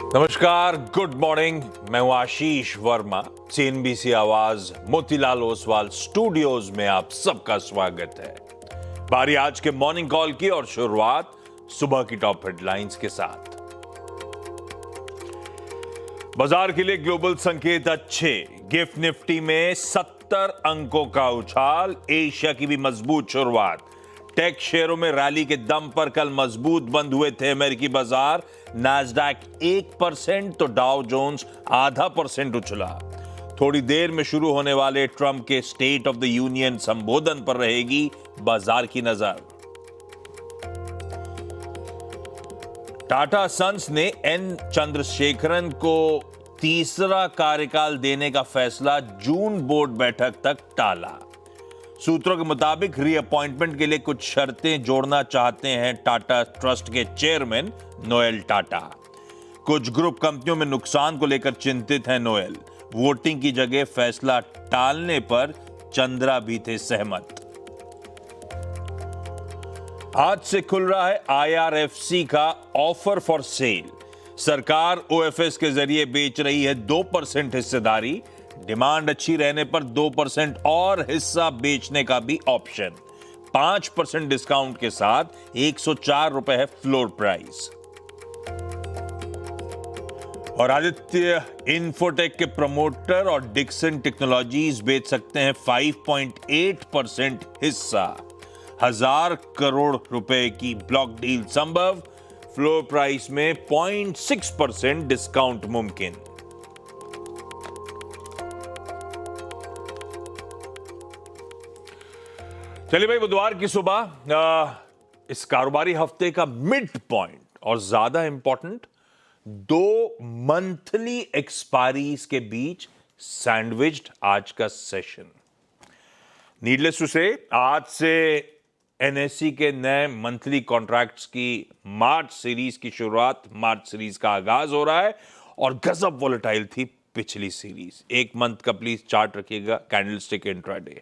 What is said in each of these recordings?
नमस्कार, good morning. मैं हूं आशीष वर्मा। सीएनबीसी आवाज मोतीलाल ओसवाल स्टूडियोज में आप सबका स्वागत है। बारी आज के मॉर्निंग कॉल की और शुरुआत सुबह की टॉप हेडलाइंस के साथ। बाजार के लिए ग्लोबल संकेत अच्छे। गिफ्ट निफ्टी में 70 अंकों का उछाल। एशिया की भी मजबूत शुरुआत। टेक शेयरों में रैली के दम पर कल मजबूत बंद हुए थे अमेरिकी बाजार। नास्डैक 1% तो डाउ जोन्स 0.5% उछला। थोड़ी देर में शुरू होने वाले ट्रंप के स्टेट ऑफ द यूनियन संबोधन पर रहेगी बाजार की नजर। टाटा सन्स ने एन चंद्रशेखरन को तीसरा कार्यकाल देने का फैसला जून बोर्ड बैठक तक टाला। सूत्रों के मुताबिक रीअपॉइंटमेंट के लिए कुछ शर्तें जोड़ना चाहते हैं टाटा ट्रस्ट के चेयरमैन नोएल टाटा। कुछ ग्रुप कंपनियों में नुकसान को लेकर चिंतित हैं नोएल। वोटिंग की जगह फैसला टालने पर चंद्रा भी थे सहमत। आज से खुल रहा है आईआरएफसी का ऑफर फॉर सेल। सरकार ओएफएस के जरिए बेच रही है 2% हिस्सेदारी। डिमांड अच्छी रहने पर 2% और हिस्सा बेचने का भी ऑप्शन। 5% डिस्काउंट के साथ 104 रुपए है फ्लोर प्राइस। और आदित्य इन्फोटेक के प्रमोटर और डिक्सन टेक्नोलॉजीज बेच सकते हैं 5.8% हिस्सा। 1000 करोड़ रुपए की ब्लॉक डील संभव। फ्लोर प्राइस में 0.6% डिस्काउंट मुमकिन। चलिए भाई, बुधवार की सुबह इस कारोबारी हफ्ते का मिड पॉइंट और ज्यादा इंपॉर्टेंट 2 मंथली एक्सपायरीज के बीच सैंडविच्ड आज का सेशन। नीडलेस टू से आज से एनएससी के नए मंथली कॉन्ट्रैक्ट्स की मार्च सीरीज की शुरुआत, मार्च सीरीज का आगाज हो रहा है और गजब वोलेटाइल थी पिछली सीरीज। 1 मंथ का प्लीज चार्ट रखिएगा, कैंडलस्टिक इंट्राडे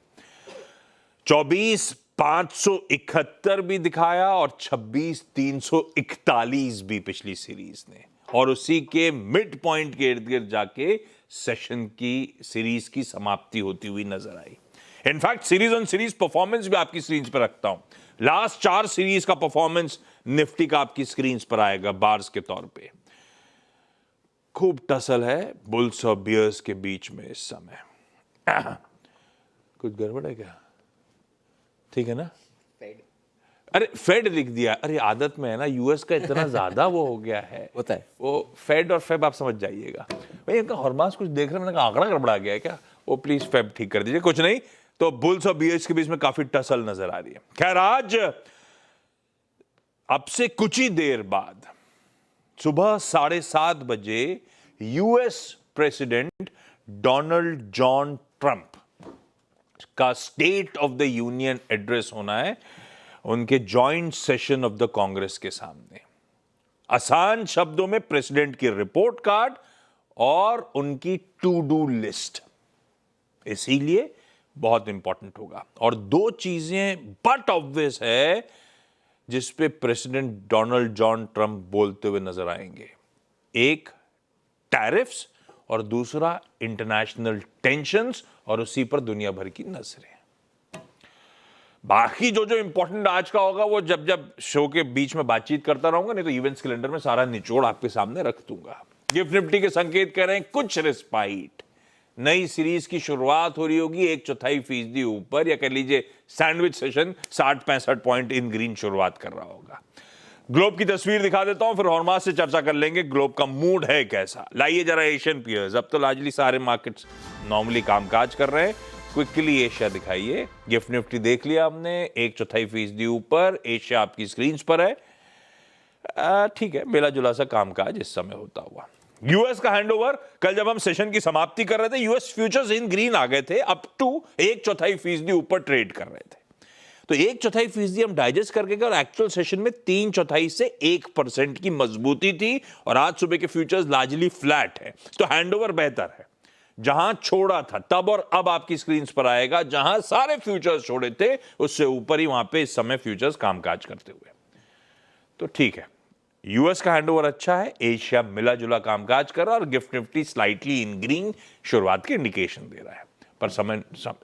24,571 भी दिखाया और 26,341 भी पिछली सीरीज ने। और उसी के मिड पॉइंट के इर्द गिर्द जाके सेशन की सीरीज की समाप्ति होती हुई नजर आई। In fact series on series performance भी आपकी स्क्रीन पर रखता हूं। लास्ट 4 सीरीज का परफॉर्मेंस निफ्टी का आपकी स्क्रीन पर आएगा बार्स के तौर पे। खूब टसल है बुल्स और बियर्स के बीच में इस समय। कुछ गड़बड़ है क्या? ठीक है ना? अरे फेड लिख दिया। अरे आदत में है ना, यूएस का इतना ज्यादा वो हो गया है, होता है वो फेड और फेब, आप समझ जाइएगा भाई। इनका हॉर्मास कुछ देख रहे हैं, मैंने कहा आंकड़ा गड़बड़ा गया है क्या? वो प्लीज फेब ठीक कर दीजिए। कुछ नहीं तो बुल्स और बीएच के बीच में काफी टसल नजर आ रही है। खैर, आज अब से कुछ ही देर बाद सुबह 7:30 बजे US president Donald John Trump का state of the union address होना है उनके joint session of the Congress के सामने। आसान शब्दों में प्रेसिडेंट की रिपोर्ट कार्ड और उनकी टू डू लिस्ट, इसीलिए बहुत इंपॉर्टेंट होगा। और 2 चीजें बट ऑब्वियस है जिस पे प्रेसिडेंट डोनाल्ड जॉन ट्रंप बोलते हुए नजर आएंगे। एक टैरिफ्स और दूसरा इंटरनेशनल टेंशंस, और उसी पर दुनिया भर की नजरें। बाकी जो इंपॉर्टेंट आज का होगा वो जब जब शो के बीच में बातचीत करता रहूंगा, नहीं तो इवेंट्स कैलेंडर में सारा निचोड़ आपके सामने रख दूंगा। गिफ्ट निफ्टी के संकेत कह रहे हैं कुछ रिस्पाइट। नई सीरीज की शुरुआत हो रही होगी 1/4% ऊपर, या कह लीजिए sandwich session 60-65 point in green शुरुआत कर रहा होगा। ग्लोब की तस्वीर दिखा देता हूं, फिर हॉर्मास से चर्चा कर लेंगे ग्लोब का मूड है कैसा। लाइए जरा एशियन पीयर्स। अब तो लार्जली सारे मार्केट्स नॉर्मली कामकाज कर रहे हैं। क्विकली एशिया दिखाइए। गिफ्ट निफ्टी देख लिया हमने 1/4% ऊपर। एशिया आपकी स्क्रीन पर है। ठीक है, मिला जुला सा कामकाज इस समय होता हुआ। यूएस का हैंडओवर, कल जब हम सेशन की समाप्ति कर रहे थे यूएस फ्यूचर्स इन ग्रीन आ गए थे, अप टू 1/4% ऊपर ट्रेड कर रहे थे। तो 1/4% हम डाइजेस्ट करके गए और एक्चुअल सेशन में 3/4 से 1% की मजबूती थी। और आज सुबह के फ्यूचर्स लार्जली फ्लैट है, तो हैंडओवर बेहतर है। जहां छोड़ा था तब और अब आपकी स्क्रीन पर आएगा, जहां सारे फ्यूचर्स छोड़े थे उससे ऊपर ही वहां पे इस समय फ्यूचर्स कामकाज करते हुए। तो ठीक है, यूएस का हैंडओवर अच्छा है, एशिया मिला जुला कामकाज कर रहा है और गिफ्ट निफ्टी स्लाइटली इन ग्रीन शुरुआत के इंडिकेशन दे रहा है। पर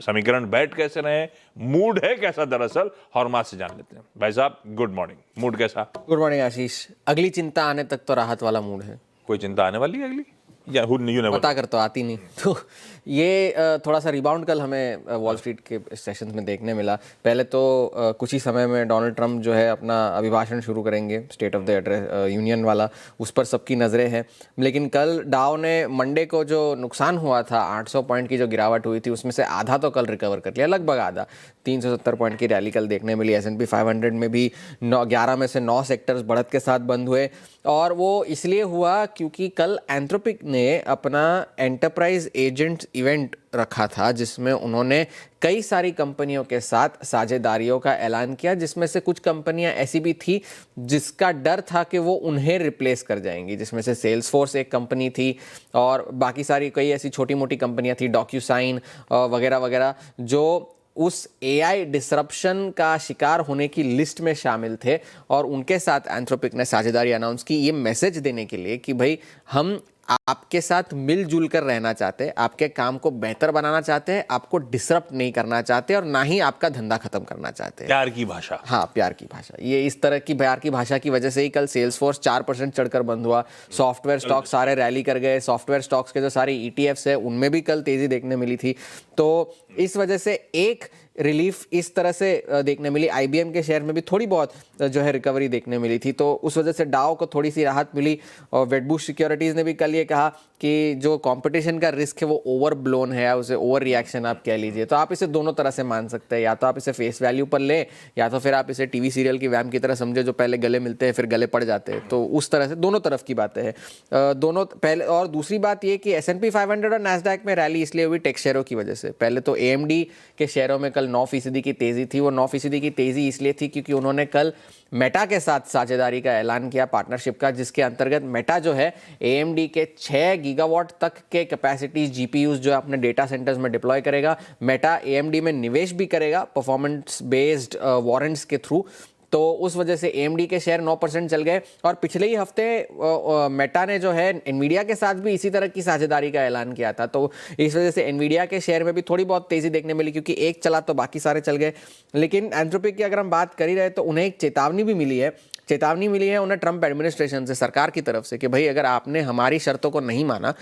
समीकरण बैठ कैसे रहे, मूड है कैसा, दरअसल हॉर्मा से जान लेते हैं। भाई साहब गुड मॉर्निंग, मूड कैसा? गुड मॉर्निंग आशीष। अगली चिंता आने तक तो राहत वाला मूड है। कोई चिंता आने वाली है अगली या यू नेवर? पता कर तो आती नहीं। तो ये थोड़ा सा रिबाउंड कल हमें वॉल स्ट्रीट के सेशंस में देखने मिला। पहले तो कुछ ही समय में डोनाल्ड ट्रंप जो है अपना अभिभाषण शुरू करेंगे, state of the address union वाला, उस पर सबकी नज़रें हैं। लेकिन कल डाउ ने मंडे को जो नुकसान हुआ था, 800 पॉइंट की जो गिरावट हुई थी, उसमें से आधा तो कल रिकवर कर लिया, लगभग आधा। 370 पॉइंट की रैली कल देखने मिली। S&P 500 में भी 11 में से 9 सेक्टर्स बढ़त के साथ बंद हुए, और वो इसलिए हुआ क्योंकि कल एंथ्रोपिक ने अपना एंटरप्राइज एजेंट इवेंट रखा था, जिसमें उन्होंने कई सारी कंपनियों के साथ साझेदारियों का ऐलान किया, जिसमें से कुछ कंपनियां ऐसी भी थी जिसका डर था कि वो उन्हें रिप्लेस कर जाएंगी, जिसमें से सेल्सफोर्स एक कंपनी थी और बाकी सारी कई ऐसी छोटी मोटी कंपनियां थी, डॉक्यूसाइन वगैरह वगैरह, जो उस AI डिसरप्शन का शिकार होने की लिस्ट में शामिल थे। और उनके साथ एंथ्रोपिक ने साझेदारी अनाउंस की, ये मैसेज देने के लिए कि भाई हम आपके साथ मिलजुल कर रहना चाहते हैं, आपके काम को बेहतर बनाना चाहते हैं, आपको डिसरप्ट नहीं करना चाहते और ना ही आपका धंधा खत्म करना चाहते हैं। प्यार की भाषा। हाँ, प्यार की भाषा। ये इस तरह की प्यार की भाषा की वजह से ही कल सेल्सफोर्स 4% चढ़कर बंद हुआ। सॉफ्टवेयर स्टॉक सारे रैली कर गए। सॉफ्टवेयर स्टॉक्स के जो सारे ETFs है उनमें भी कल तेजी देखने मिली थी। तो इस वजह से एक रिलीफ इस तरह से देखने मिली। IBM के शेयर में भी थोड़ी बहुत जो है रिकवरी देखने मिली थी, तो उस वजह से डाउ को थोड़ी सी राहत मिली। और वेडबुश सिक्योरिटीज़ ने भी कल ये कहा कि जो कंपटीशन का रिस्क है वो ओवर ब्लोन है, उसे ओवर रिएक्शन आप कह लीजिए। तो आप इसे दोनों तरह से मान सकते हैं, या तो आप इसे फेस वैल्यू पर लें, या तो फिर आप इसे टीवी सीरियल की वैम की तरह समझे, जो पहले गले मिलते हैं फिर गले पड़ जाते हैं। तो उस तरह से दोनों तरफ की बातें हैं, दोनों पहले। और दूसरी बात ये कि S&P 500 और नैस्डैक में रैली इसलिए हुई टेक शेयरों की वजह से। पहले तो AMD के शेयरों में कल 9% की तेजी थी। वो 9% की तेजी इसलिए थी क्योंकि उन्होंने कल मेटा के साथ साझेदारी का ऐलान किया, पार्टनरशिप का, जिसके अंतर्गत मेटा जो है AMD के 6 गीगावाट तक के कैपेसिटी GPUs जो अपने डेटा सेंटर्स में डिप्लॉय करेगा। मेटा AMD में निवेश भी करेगा परफॉर्मेंस बेस्ड वारंट्स के थ्रू। तो उस वजह से AMD के शेयर 9% चल गए। और पिछले ही हफ्ते मेटा ने जो है एनवीडिया के साथ भी इसी तरह की साझेदारी का ऐलान किया था। तो इस वजह से एनवीडिया के शेयर में भी थोड़ी बहुत तेजी देखने मिली, क्योंकि एक चला तो बाकी सारे चल गए। लेकिन एंथ्रोपिक की अगर हम बात कर ही रहे तो उन्हें एक चेतावनी भी मिली है। चेतावनी मिली है उन्हें ट्रंप एडमिनिस्ट्रेशन से, सरकार की तरफ से, कि भाई अगर आपने हमारी शर्तों को नहीं माना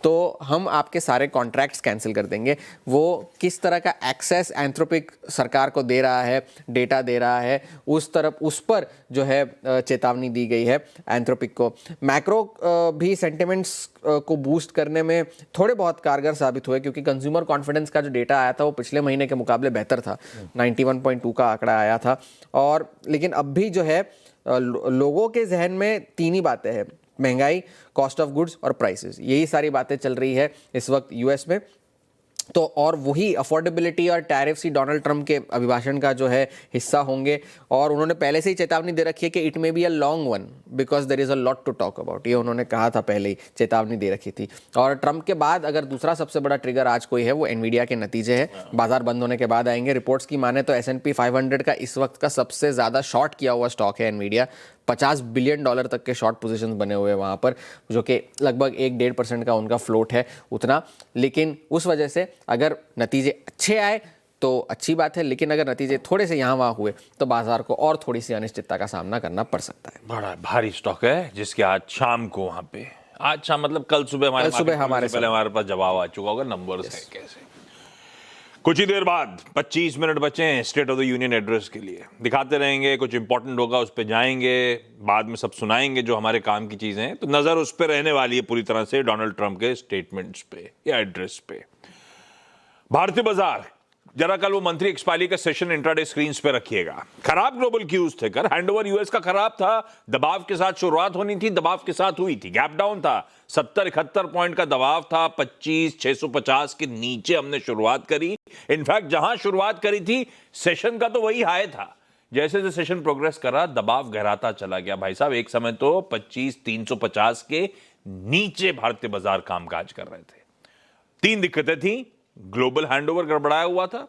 तो हम आपके सारे कॉन्ट्रैक्ट्स कैंसिल कर देंगे। वो किस तरह का एक्सेस एंथ्रोपिक सरकार को दे रहा है, डेटा दे रहा है, उस पर जो है चेतावनी दी गई है एंथ्रोपिक को। मैक्रो भी सेंटिमेंट्स को बूस्ट करने में थोड़े बहुत कारगर साबित हुए, क्योंकि कंज्यूमर कॉन्फिडेंस का जो डेटा आया था वो पिछले महीने के मुकाबले बेहतर था। 91.2 का आंकड़ा आया था। और लेकिन अब भी जो है लोगों के जहन में तीन ही बातें हैं, महंगाई, कॉस्ट ऑफ गुड्स और प्राइसेस। यही सारी बातें चल रही है इस वक्त यूएस में। तो और वही अफोर्डेबिलिटी और टैरिफ्स ही डोनाल्ड ट्रंप के अभिभाषण का जो है हिस्सा होंगे। और उन्होंने पहले से ही चेतावनी दे रखी है कि it may be a long one because there is a lot to talk about. ये उन्होंने कहा था, पहले ही चेतावनी दे रखी थी। और ट्रंप के बाद अगर दूसरा सबसे बड़ा ट्रिगर आज कोई है वो एनवीडिया के नतीजे हैं। बाजार बंद होने के बाद आएंगे। रिपोर्ट्स की माने तो S&P 500 का इस वक्त का सबसे ज़्यादा शॉर्ट किया हुआ स्टॉक है एनवीडिया। $50 बिलियन तक के शॉर्ट पोजीशंस बने हुए हैं वहाँ पर, जो कि लगभग 1-1.5% का उनका फ्लोट है उतना। लेकिन उस वजह से अगर नतीजे अच्छे आए तो अच्छी बात है, लेकिन अगर नतीजे थोड़े से यहाँ वहाँ हुए तो बाजार को और थोड़ी सी अनिश्चितता का सामना करना पड़ सकता है। बड़ा भारी स्टॉक है जिसके आज शाम को वहाँ पे, आज शाम मतलब कल सुबह हमारे पास जवाब आ चुका होगा, नंबर्स है कैसे। कुछ ही देर बाद 25 मिनट बचे हैं state of the union address के लिए। दिखाते रहेंगे, कुछ इंपॉर्टेंट होगा उस पर जाएंगे, बाद में सब सुनाएंगे जो हमारे काम की चीजें हैं। तो नजर उस पर रहने वाली है पूरी तरह से डोनाल्ड ट्रंप के स्टेटमेंट्स पे या एड्रेस पे। भारतीय बाजार जरा कल वो मंथली एक्सपायरी का सेशन इंट्राडे स्क्रीन्स पे रखिएगा। खराब ग्लोबल क्यूज थे कर, हैंडओवर यूएस का खराब था, दबाव के साथ शुरुआत होनी थी, दबाव के साथ हुई थी, गैप डाउन था, 70-71 पॉइंट का दबाव था, 25,650 के नीचे हमने शुरुआत करी। इनफैक्ट जहां शुरुआत करी थी सेशन का तो वही हाई था। जैसे जैसे सेशन प्रोग्रेस करा दबाव गहराता चला गया भाई साहब। एक समय तो 25,350 के नीचे भारतीय बाजार कामकाज कर रहे थे। तीन दिक्कतें थी, ग्लोबल हैंडओवर गड़बड़ाया हुआ था,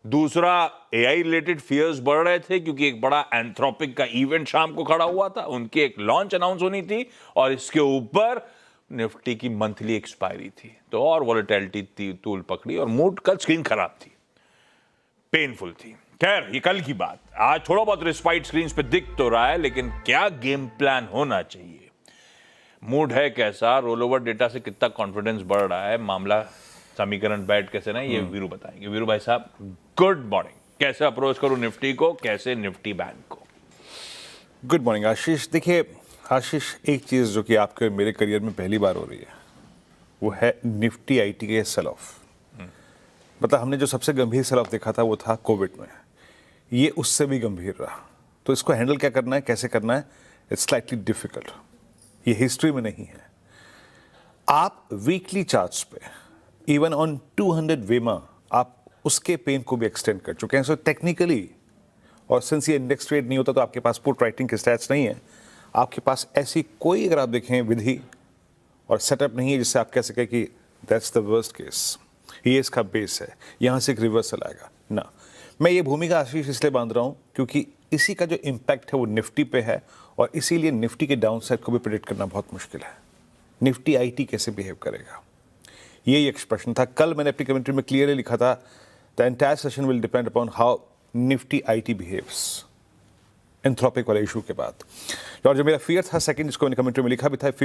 दूसरा, एआई रिलेटेड फियर्स बढ़ रहे थे क्योंकि एक बड़ा एंथ्रोपिक का इवेंट शाम को खड़ा हुआ था, उनकी एक लॉन्च अनाउंस होनी थी, और इसके ऊपर निफ्टी की मंथली एक्सपायरी थी, तो और वॉलेटिलिटी तूल पकड़ी और मूड कल स्क्रीन खराब थी, पेनफुल थी। खैर, ये कल की बात। आज थोड़ा बहुत रिस्पाइट स्क्रीन पे दिख तो रहा है, लेकिन क्या गेम प्लान होना चाहिए, मूड है कैसा, रोल ओवर डेटा से कितना कॉन्फिडेंस बढ़ रहा है, मामला समीकरण बैठ कैसे ना, ये वीरू बताएंगे। वीरू भाई साहब, गुड मॉर्निंग। कैसे अप्रोच करूं निफ्टी को, कैसे निफ्टी बैंक को? गुड मॉर्निंग आशीष। देखिए आशीष, एक चीज़ जो कि आपके और मेरे करियर में पहली बार हो रही है वो है निफ्टी आईटी के सेल ऑफ। मतलब हमने जो सबसे गंभीर सेल ऑफ देखा था वो था कोविड में, ये उससे भी गंभीर रहा। तो इसको हैंडल क्या करना है, कैसे करना है, इट्स स्लाइटली डिफिकल्ट। ये हिस्ट्री में नहीं है। आप वीकली चार्ट्स पे इवन ऑन 200 वेमा आप उसके पेन को भी एक्सटेंड कर चुके हैं। सो टेक्निकली, और सिंस ये इंडेक्स ट्रेड नहीं होता तो आपके पास पुट राइटिंग के स्टैट्स नहीं है, आपके पास ऐसी कोई, अगर आप देखें, विधि और सेटअप नहीं है जिससे आप कह सकें कि दैट्स द वर्स्ट केस, ये इसका बेस है, यहाँ से एक रिवर्सल आएगा ना। मैं ये भूमिका आशीष इसलिए बांध रहा हूँ क्योंकि इसी का जो इम्पैक्ट है वो निफ्टी पे है, और इसीलिए निफ्टी के डाउन साइड को भी प्रेडिक्ट करना बहुत मुश्किल है। निफ्टी आईटी कैसे बिहेव करेगा, यही एक प्रश्न था। कल मैंने अपनी कमेंट्री में क्लियरली लिखा था, the entire session will depend upon how Nifty IT behaves, Anthropic वाले इशू के बाद। और जो मेरा फियर था सेकंड, जिसको मैंने कमेंट्री में लिखा भी था, if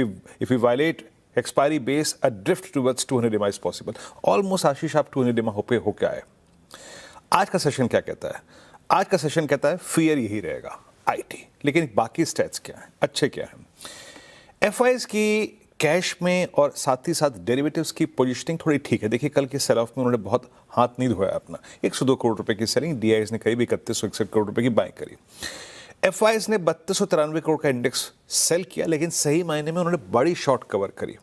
you violate expiry base, a drift towards 200 EMA is possible. Almost Ashish आप 200 EMA होके आए। आज का सेशन क्या कहता है? आज का सेशन कहता है फियर यही रहेगा आईटी, लेकिन बाकी स्टैट्स क्या हैं, अच्छे क्या हैं? एफआईएस की कैश में और साथ ही साथ डेरिवेटिव्स की पोजीशनिंग थोड़ी ठीक है। देखिए कल के सेल ऑफ में उन्होंने बहुत हाथ नहीं धोया अपना। 102 करोड़ रुपए की सेलिंग, डीआईएस ने करीब 3161 करोड़ रुपए की बाइंग करी। एफआईएस ने 3293 करोड़ का इंडेक्स सेल किया, लेकिन सही मायने में उन्होंने बड़ी शॉर्ट कवर करी।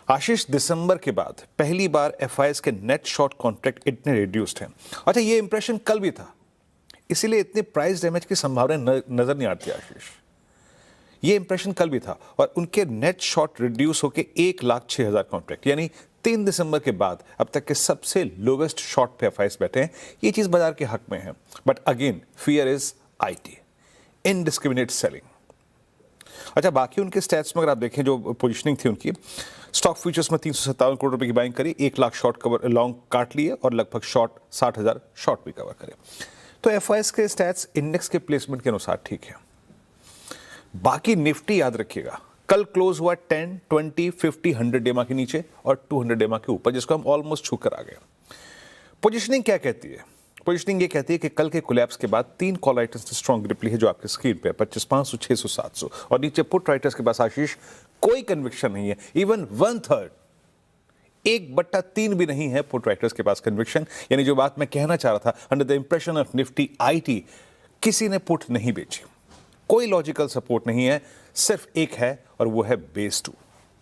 आशीष, दिसंबर के बाद पहली बार एफआईएस के नेट शॉर्ट कॉन्ट्रैक्ट इतने रिड्यूस्ड हैं। अच्छा, ये इंप्रेशन कल भी था, इसीलिए इतने प्राइस डैमेज की संभावना नजर नहीं आती आशीष। ये इंप्रेशन कल भी था, और उनके नेट शॉर्ट रिड्यूस होकर 1,06,000 कॉन्ट्रैक्ट, यानी 3 दिसंबर के बाद अब तक के सबसे लोवेस्ट शॉर्ट पे एफआईएस बैठे हैं। ये चीज बाजार के हक में है, but again fear is IT, indiscriminate selling. अच्छा, बाकी उनके स्टैट्स में अगर आप देखें, जो पोजीशनिंग थी उनकी, स्टॉक फ्यूचर्स में 357 करोड़ रुपए की बाइंग करी, 1 लाख शॉर्ट कवर लॉन्ग काट लिए, और लगभग शॉर्ट 60,000 शॉर्ट भी कवर करे। तो एफआईएस के स्टैट्स इंडेक्स के प्लेसमेंट के अनुसार ठीक है। बाकी निफ्टी याद रखिएगा, कल क्लोज हुआ 10, 20, 50, 100 EMA के नीचे और 200 EMA के ऊपर, जिसको हम ऑलमोस्ट छू कर आ गए। पोजीशनिंग क्या कहती है? पोजीशनिंग ये कहती है कि कल के कोलैप्स के बाद 3 कॉल राइटर्स ने स्ट्रॉन्ग ग्रिप ली है, जो आपके स्क्रीन पे 25,500, 600, 700, और नीचे पुट राइटर्स के पास आशीष कोई कन्विक्शन नहीं है। इवन 1/3, 1/3 भी नहीं है पुट राइटर्स के पास कन्विक्शन। यानी जो बात मैं कहना चाह रहा था, under the impression of Nifty IT, किसी ने पुट नहीं बेची, कोई लॉजिकल सपोर्ट नहीं है, सिर्फ एक है, और वो है बेस 2।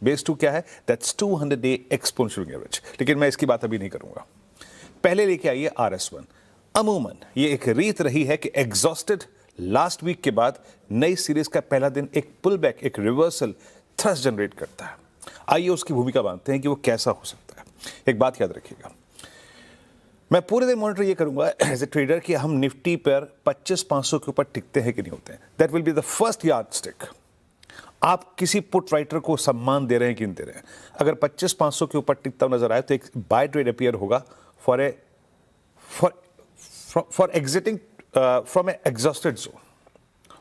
बेस 2 क्या है? That's 200 day exponential average. लेकिन मैं इसकी बात अभी नहीं करूंगा, पहले लेके आइए RS1। अमूमन ये एक रीत रही है कि एग्जॉस्टेड लास्ट वीक के बाद नई सीरीज का पहला दिन एक पुल बैक, एक रिवर्सल थ्रस्ट जनरेट करता है। आइए उसकी भूमिका मानते हैं कि वो कैसा हो सकता है। एक बात याद रखिएगा, मैं पूरे दिन मॉनिटर ये करूंगा एज ए ट्रेडर कि हम निफ्टी पर 25,500 के ऊपर टिकते हैं कि नहीं होते हैं। That will be the first yard stick. आप किसी पुट राइटर को सम्मान दे रहे हैं कि नहीं दे रहे हैं। अगर 25,500 के ऊपर टिकता नजर आए तो एक बाय ट्रेड अपीयर होगा for exiting from A exhausted zone,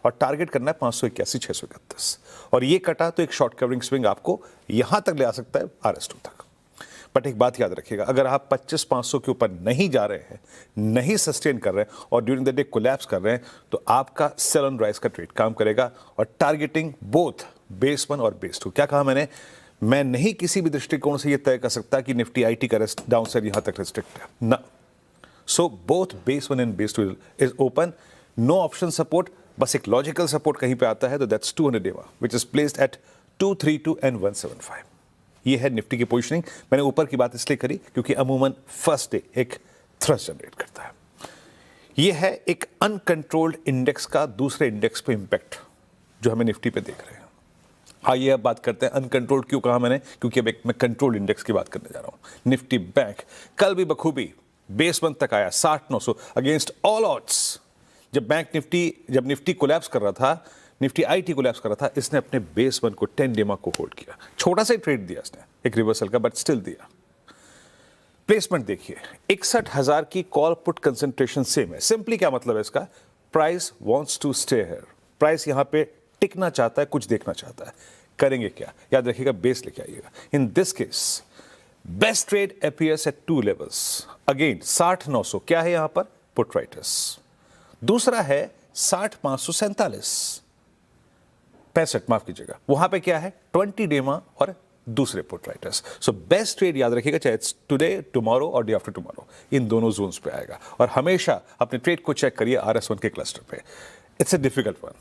और टारगेट करना है 581, 631, और ये कटा तो एक शॉर्ट कवरिंग स्विंग आपको यहां तक ले आ सकता है RS2 तक। बट एक बात याद रखिएगा, अगर आप 25,500 के ऊपर नहीं जा रहे हैं, नहीं सस्टेन कर रहे हैं, और ड्यूरिंग द डे कोलैप्स कर रहे हैं, तो आपका सेल ऑन राइज का ट्रेड काम करेगा, और टारगेटिंग बोथ बेस 1 और बेस 2। क्या कहा मैंने? मैं नहीं किसी भी दृष्टिकोण से यह तय कर सकता कि निफ्टी आईटी का डाउन साइड यहां तक रिस्ट्रिक्ट है ना। So both base 1 and base 2 is open, no option support, बस एक लॉजिकल सपोर्ट कहीं पे आता है, तो that's 200 EMA which is placed at 232 and 175। ये है निफ्टी की पोजीशनिंग। मैंने ऊपर की बात इसलिए करी क्योंकि अमूमन फर्स्ट डे एक थ्रस्ट जनरेट करता है। ये है एक अनकंट्रोल्ड इंडेक्स का दूसरे इंडेक्स पे इंपैक्ट जो हमें निफ्टी पे देख रहे हैं। आइए अब बात करते हैं अनकंट्रोल्ड क्यों कहा मैंने, क्योंकि अब एक मैं कंट्रोल इंडेक्स की बात करने जा रहा हूं। निफ्टी बैंक कल भी बखूबी बेस मंथ तक आया 60-900 अगेंस्ट ऑल ऑड्स। जब निफ्टी कोलैप्स कर रहा था, निफ्टी आईटी कोलैप्स कर रहा था, इसने अपने बेस मंथ को 10 डे को होल्ड किया। छोटा सा ट्रेड दिया इसने, एक रिवर्सल का, बट स्टिल दिया। प्लेसमेंट देखिए, 61,000 की कॉल पुट कंसेंट्रेशन सेम है। सिंपली क्या मतलब है इसका? Price wants to stay here, price यहां पे टिकना चाहता है, कुछ देखना चाहता है। करेंगे क्या? याद रखिएगा, बेस लेके आइएगा। In this case best trade appears eight 2 levels again 60-900 क्या है यहां पर? Put writers. दूसरा है 60,547 65, माफ कीजिएगा, वहां पे क्या है? 20 डेमा और दूसरे put writers. So best trade याद रखिएगा, चाहे इट्स टुडे, टुमारो और डे आफ्टर टुमारो, इन दोनों जोन्स पे आएगा। और हमेशा अपने ट्रेड को चेक करिए RS1 के क्लस्टर पे। इट्स ए डिफिकल्ट वन,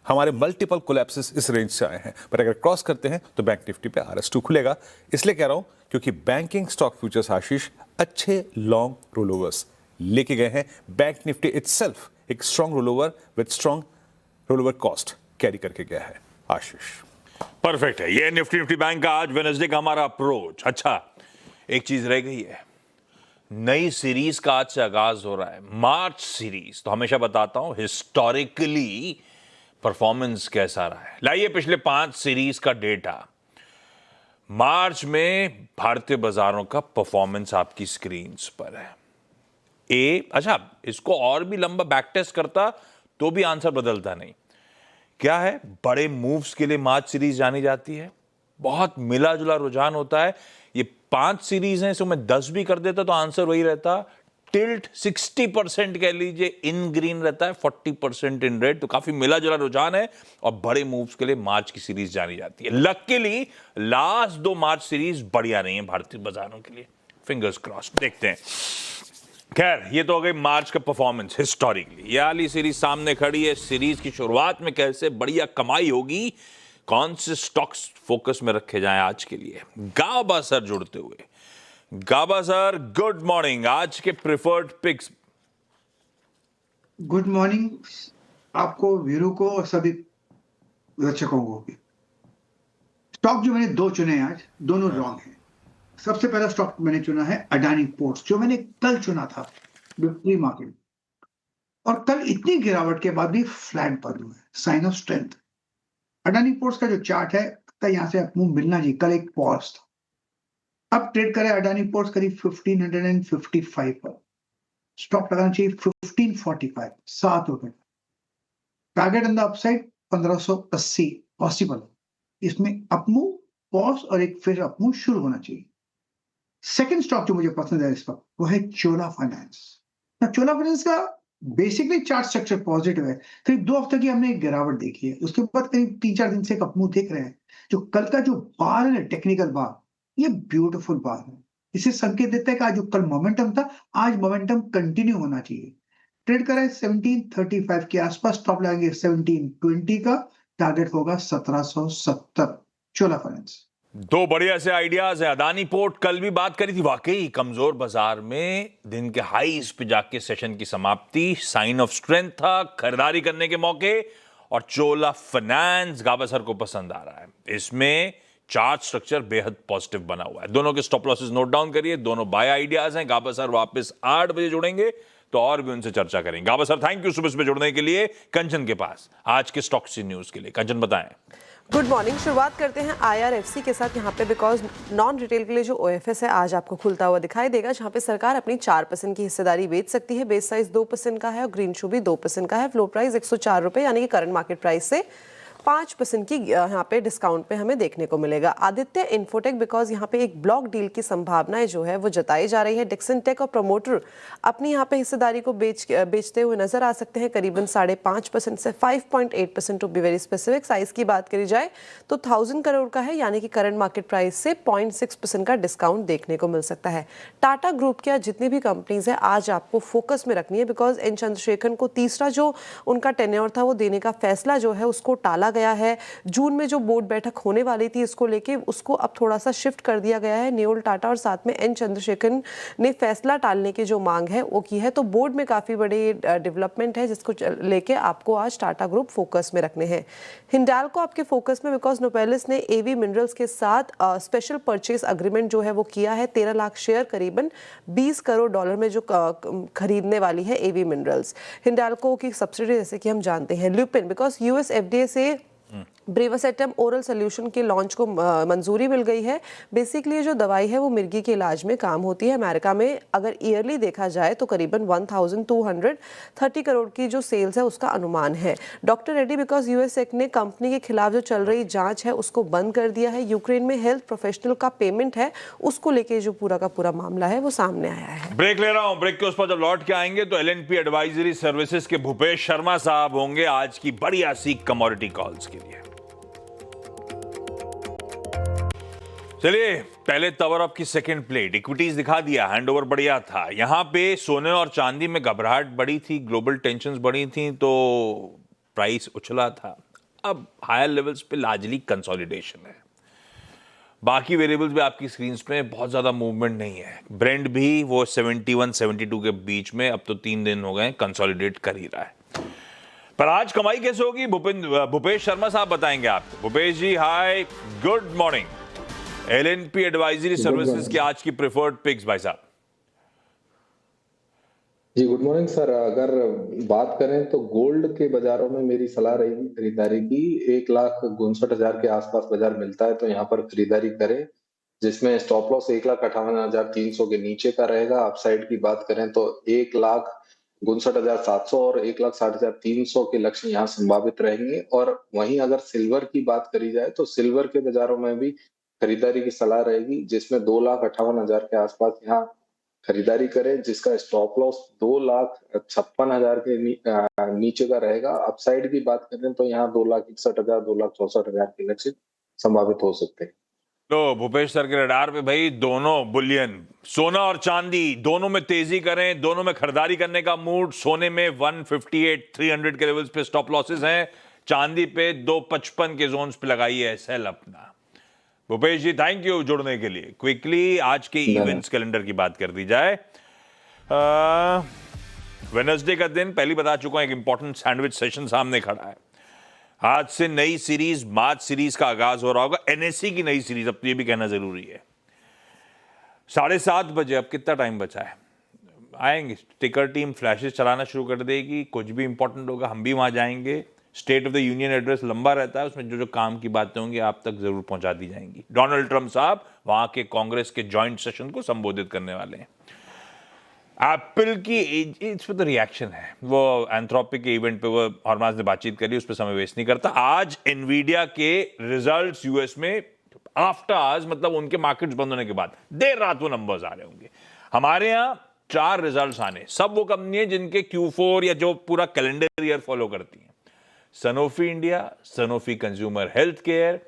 हमारे मल्टीपल कोलैप्सेस इस रेंज से आए हैं, पर अगर क्रॉस करते हैं तो बैंक निफ्टी पे RS2 खुलेगा। इसलिए कह रहा हूं क्योंकि बैंकिंग स्टॉक फ्यूचर्स आशीष अच्छे लॉन्ग रोलोवर्स लेके गए हैं। बैंक निफ्टी इटसेल्फ एक strong rollover with strong rollover cost carry करके गया है आशीष। परफेक्ट है, ये निफ्टी बैंक का आज वेडनेसडे का हमारा अप्रोच। अच्छा, एक चीज रह गई है, नई सीरीज का आज से आगाज हो रहा है, मार्च सीरीज। तो हमेशा बताता हूं हिस्टोरिकली परफॉर्मेंस कैसा रहा है। लाइए पिछले 5 सीरीज का डेटा। मार्च में भारतीय बाजारों का परफॉर्मेंस आपकी स्क्रीन पर है। अच्छा, इसको और भी लंबा बैक टेस्ट करता तो भी आंसर बदलता नहीं। क्या है? बड़े मूव्स के लिए मार्च सीरीज जानी जाती है, बहुत मिला जुला रुझान होता है। ये 5 सीरीज हैं, इसको मैं 10 भी कर देता तो आंसर वही रहता। टिल्ट 60% कह लीजिए इन ग्रीन रहता है, 40% इन रेड, तो काफी मिला जुला रुझान है और बड़े मूव्स के लिए मार्च की सीरीज जानी जाती है। लकीली लास्ट 2 मार्च सीरीज बढ़िया नहीं है भारतीय बाजारों के लिए, फिंगर्स क्रॉस्ड। देखते हैं। खैर, ये तो हो गई मार्च का परफॉर्मेंस हिस्टोरिकली। ये वाली सीरीज सामने खड़ी है। सीरीज की शुरुआत में कैसे बढ़िया कमाई होगी, कौन से स्टॉक्स फोकस में रखे जाएं आज के लिए? गाबा सर जुड़ते हुए। गाबा सर, गुड मॉर्निंग। आज के प्रिफर्ड पिक्स। गुड मॉर्निंग आपको, वीरू को और सभी दर्शकों को भी। स्टॉक जो मैंने 2 चुने आज, दोनों रॉन्ग हैं। सबसे पहला स्टॉक मैंने चुना है अडानी पोर्ट्स, जो मैंने कल चुना था प्री मार्केट, और कल इतनी गिरावट के बाद भी फ्लैट बंद हुआ है, sign of strength. Adani ports का जो चार्ट है, यहां से मुंह मिलना जी, कल एक पॉज था। अब ट्रेड करे अडानी पोर्ट्स करीब 1555 पर, स्टॉप लगाना चाहिए 1545, 7 रुपए। Target on the upside 1580 possible. इसमें अपमूव, पॉज और एक फिर अपमूव शुरू होना चाहिए। सेकंड स्टॉक जो मुझे पसंद है इस वक्त, वो है चोला फाइनेंस। चोला फाइनेंस का बेसिकली चार्ट स्ट्रक्चर पॉजिटिव है। करीब 2 हफ्ते की हमने एक गिरावट देखी है, उसके बाद करीब 3-4 दिन से एक अपमूव देख रहे हैं। जो कल का जो बार है, टेक्निकल बार, ये ब्यूटीफुल बार है। इसे संकेत देता है कि आज जो कल मोमेंटम था, आज मोमेंटम कंटिन्यू होना चाहिए। ट्रेड करें 1735 के आसपास, स्टॉप लगाएंगे 1720 का, टारगेट होगा 1770। चोला फाइनेंस। 2 बढ़िया से आइडियाज है। अडानी पोर्ट कल भी बात करी थी, वाकई कमजोर बाजार में दिन के हाईज पे जाके सेशन की समाप्ति, साइन ऑफ स्ट्रेंथ था, खरीदारी करने के मौके। और चोला फाइनेंस गाबा सर को पसंद आ रहा है। इसमें चार्ट स्ट्रक्चर बेहद पॉजिटिव बना हुआ है। दोनों के स्टॉप लॉसेस नोट डाउन करिए, दोनों बाय आइडियाज हैं। गाबा सर वापस 8 बजे जुड़ेंगे तो और भी उनसे चर्चा करेंगे। गाबा सर, थैंक यू सुबह जुड़ने के लिए। कंचन के पास आज के स्टॉक सी न्यूज के लिए। कंचन, बताएं। Good morning. शुरुआत करते हैं IRFC के साथ यहाँ पे, बिकॉज नॉन रिटेल के लिए जो OFS है आज आपको खुलता हुआ दिखाई देगा, जहाँ पे सरकार अपनी 4% की हिस्सेदारी बेच सकती है। बेस साइज 2% का है और ग्रीन शू भी 2% का है। फ्लोर प्राइस 104 रुपये, यानी कि करंट मार्केट प्राइस से 5% की यहाँ पे डिस्काउंट पे हमें देखने को मिलेगा। आदित्य इन्फोटेक, बिकॉज यहाँ पे एक ब्लॉक डील की संभावनाएं जो है वो जताई जा रही है। डिक्सन टेक और प्रमोटर अपनी यहाँ पे हिस्सेदारी को बेचते हुए नजर आ सकते हैं, करीबन 5.5% से 5.8% to be very specific. Size की बात करी जाए तो 1000 करोड़ का है, यानी कि करंट मार्केट प्राइस से 0.6% का डिस्काउंट देखने को मिल सकता है। टाटा ग्रुप की जितनी भी कंपनीज है आज आपको फोकस में रखनी है, बिकॉज एन चंद्रशेखरन को तीसरा जो उनका टेन्योर था वो देने का फैसला जो है उसको टाला गया है। जून में जो बोर्ड बैठक होने वाली थी इसको लेके, उसको अब थोड़ा सा शिफ्ट कर दिया गया है। नेओल टाटा और साथ में एन चंद्रशेखरन ने फैसला टालने की जो मांग है वो की है। तो बोर्ड में काफ़ी बड़ी डेवलपमेंट है जिसको लेके आपको आज टाटा ग्रुप फोकस में रखने हैं। हिंडाल्को आपके फोकस में, बिकॉज नोबेलिस ने एवी मिनरल्स के साथ स्पेशल परचेज अग्रीमेंट जो है वो किया है। 13 लाख शेयर करीबन $20 करोड़ में जो खरीदने वाली है एवी मिनरल्स। हिंडाल्को की सब्सिडी जैसे कि हम जानते हैं ल्यूपिन, बिकॉज यूएस एफडीए से ब्रेवासेटम ओरल सोल्यूशन के लॉन्च को मंजूरी मिल गई है। बेसिकली जो दवाई है वो मिर्गी के इलाज में काम होती है। अमेरिका में अगर ईयरली देखा जाए तो करीबन 1230 करोड़ की जो सेल्स है उसका अनुमान है। डॉक्टर रेड्डी, बिकॉज यूएसएक ने कंपनी के खिलाफ जो चल रही जांच है उसको बंद कर दिया है। यूक्रेन में हेल्थ प्रोफेशनल का पेमेंट है उसको लेके जो पूरा का पूरा मामला है वो सामने आया है। ब्रेक ले रहा हूं, ब्रेक के उस पर जब लौट के आएंगे तो एलएनपी एडवाइजरी सर्विसेज के भूपेश शर्मा साहब होंगे आज की बढ़िया सी कमोडिटी कॉल्स के लिए। चलिए, पहले तवर अप की सेकंड प्लेट, इक्विटीज दिखा दिया, हैंडओवर बढ़िया था। यहां पे सोने और चांदी में घबराहट बढ़ी थी, ग्लोबल टेंशंस बढ़ी थी तो प्राइस उछला था। अब हायर लेवल्स पे लार्जली कंसोलिडेशन है। बाकी वेरिएबल्स भी आपकी स्क्रीन पे बहुत ज्यादा मूवमेंट नहीं है। ब्रेंड भी वो 71-72 के बीच में अब तो 3 दिन हो गए कंसोलिडेट कर ही रहा है। पर आज कमाई कैसे होगी भूपेश शर्मा साहब बताएंगे आपको। भूपेश जी हाय, good morning. LNP advisory services की आज की प्रेफर्ड पिक्स भाई साहब। जी गुड मॉर्निंग सर। अगर बात करें तो गोल्ड के बाजारों में मेरी सलाह रहेगी खरीदारी की। 1,59,000 के आसपास बाजार मिलता है तो यहाँ पर खरीदारी करें, जिसमें स्टॉप लॉस 1,58,300 के नीचे का रहेगा। अपसाइड की बात करें तो 1,59,700 और 1,60,300 के लक्ष्य यहाँ संभावित रहेंगे। और वहीं अगर सिल्वर की बात करी जाए तो सिल्वर के बाजारों में भी खरीदारी की सलाह रहेगी, जिसमें 2,58,000 के आसपास यहाँ खरीदारी करें, जिसका स्टॉप लॉस 2,56,000 के नीचे का रहेगा। अपसाइड की बात करें तो यहाँ 2,61,000 2,64,000 के लक्ष्य संभावित हो सकते हैं। तो भूपेश सर के रडार पे भाई दोनों बुलियन, सोना और चांदी, दोनों में तेजी करें, दोनों में खरीदारी करने का मूड। सोने में 158-300 के लेवल्स पे स्टॉप लॉसेस हैं, चांदी पे 255 के जोन्स पे लगाइए सेल अपना। भूपेश जी थैंक यू जुड़ने के लिए। क्विकली आज के इवेंट्स कैलेंडर की बात कर दी जाए। वेडनेसडे का दिन पहले बता चुका हूं, एक इंपॉर्टेंट सैंडविच सेशन सामने खड़ा है। आज से नई सीरीज, मार्च सीरीज का आगाज हो रहा होगा। एनएससी की नई सीरीज, अब तो ये भी कहना जरूरी है। 7:30 बजे, अब कितना टाइम बचा है, आएंगे। टिकर टीम फ्लैशेस चलाना शुरू कर देगी, कुछ भी इंपॉर्टेंट होगा हम भी वहां जाएंगे। State of the union address लंबा रहता है, उसमें जो जो काम की बातें होंगी आप तक जरूर पहुंचा दी जाएंगी। डोनाल्ड ट्रंप साहब वहां के कांग्रेस के जॉइंट सेशन को संबोधित करने वाले हैं। एप्पल की इस पे तो रिएक्शन है, वो एंथ्रोपिक के इवेंट पे वो हरमाज ने बातचीत करी, उस पर समय वेस्ट नहीं करता। आज एनवीडिया के रिजल्ट्स यूएस में आफ्टर आवर्स, मतलब उनके मार्केट्स बंद होने के बाद देर रात वो नंबर्स आ रहे होंगे। हमारे यहाँ 4 रिजल्ट्स आने, सब वो कंपनी है जिनके Q4 या जो पूरा कैलेंडर ईयर फॉलो करती हैं। Sanofi India, Sanofi consumer health care,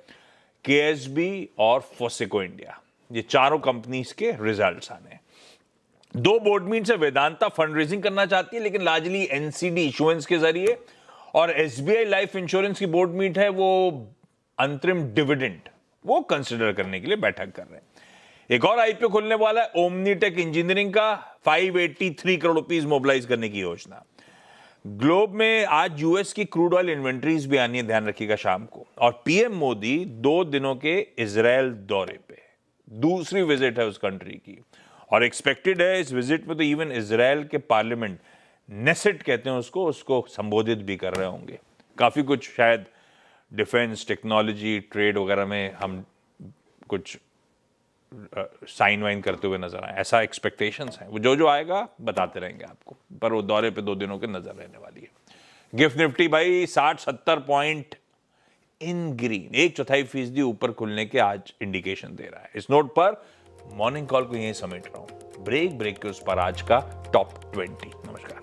KSB और फोसेको इंडिया, ये चारों कंपनीज के रिजल्ट्स आने। 2 बोर्ड मीट्स है। वेदांता फंड रेजिंग करना चाहती है लेकिन लार्जली एनसीडी इशुएंस के जरिए, और एसबीआई लाइफ इंश्योरेंस की बोर्ड मीट है, वो अंतरिम डिविडेंड वो कंसिडर करने के लिए बैठक कर रहे हैं। एक और आईपीओ खुलने वाला है ओमनीटेक इंजीनियरिंग का, 583 करोड़ रुपीस मोबिलाइज करने की योजना। ग्लोब में आज यूएस की क्रूड ऑयल इन्वेंट्रीज भी आनी है, ध्यान रखिएगा शाम को। और पीएम मोदी 2 दिनों के इजराइल दौरे पे, दूसरी विजिट है उस कंट्री की, और एक्सपेक्टेड है इस विजिट में तो इवन इजराइल के पार्लियामेंट, नेसेट कहते हैं उसको संबोधित भी कर रहे होंगे। काफी कुछ शायद डिफेंस, टेक्नोलॉजी, ट्रेड वगैरह में हम कुछ साइन वाइन करते हुए नजर आए, ऐसा एक्सपेक्टेशंस हैं। वो जो आएगा बताते रहेंगे आपको, पर वो दौरे पे 2 दिनों के नजर रहने वाली है। गिफ्ट निफ्टी भाई 60-70 पॉइंट इन ग्रीन, 1/4% ऊपर खुलने के आज इंडिकेशन दे रहा है। इस नोट पर मॉर्निंग कॉल को यहीं समेट रहा हूं। ब्रेक के उस पर आज का टॉप 20। नमस्कार।